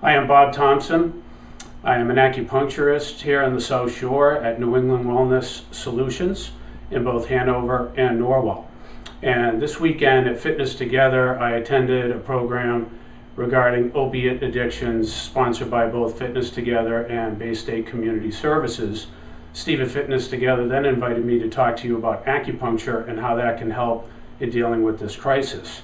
I am Bob Thompson. I am an acupuncturist here on the South Shore at New England Wellness Soltuions in both Hanover and Norwell. And this weekend at Fitness Together, I attended a program regarding opiate addictions sponsored by both Fitness Together and Bay State Community Services. Steve at Fitness Together then invited me to talk to you about acupuncture and how that can help in dealing with this crisis.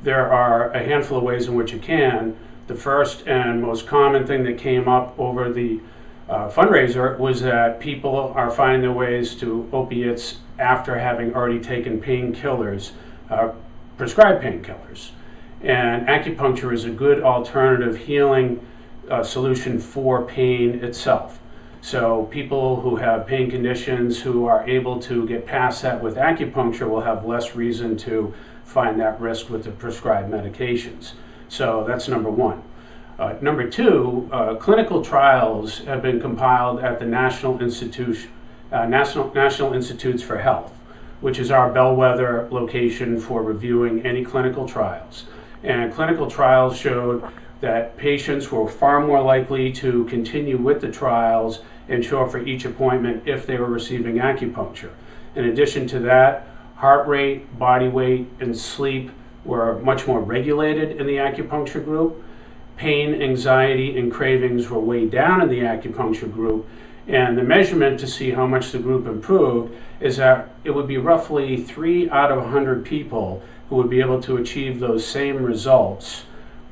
There are a handful of ways in which it can. The first and most common thing that came up over the fundraiser was that people are finding their ways to opiates after having already taken painkillers, prescribed painkillers. And acupuncture is a good alternative healing solution for pain itself. So people who have pain conditions who are able to get past that with acupuncture will have less reason to find that risk with the prescribed medications. So that's number one. Number two, clinical trials have been compiled at the National Institutes for Health, which is our bellwether location for reviewing any clinical trials. And clinical trials showed that patients were far more likely to continue with the trials and show up for each appointment if they were receiving acupuncture. In addition to that, heart rate, body weight, and sleep were much more regulated in the acupuncture group. Pain, anxiety, and cravings were way down in the acupuncture group. And the measurement to see how much the group improved is that it would be roughly 3 out of 100 people who would be able to achieve those same results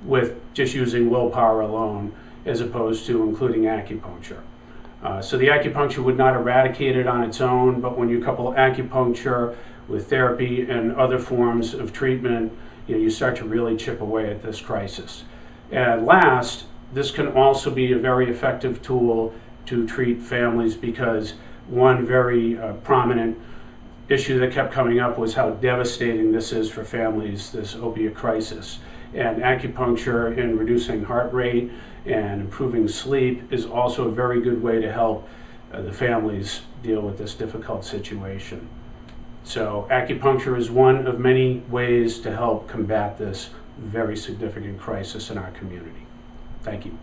with just using willpower alone, as opposed to including acupuncture. So the acupuncture would not eradicate it on its own, but when you couple acupuncture with therapy and other forms of treatment, you start to really chip away at this crisis. And last, this can also be a very effective tool to treat families, because one very prominent issue that kept coming up was how devastating this is for families, this opiate crisis. And acupuncture in reducing heart rate and improving sleep is also a very good way to help the families deal with this difficult situation. So acupuncture is one of many ways to help combat this very significant crisis in our community. Thank you.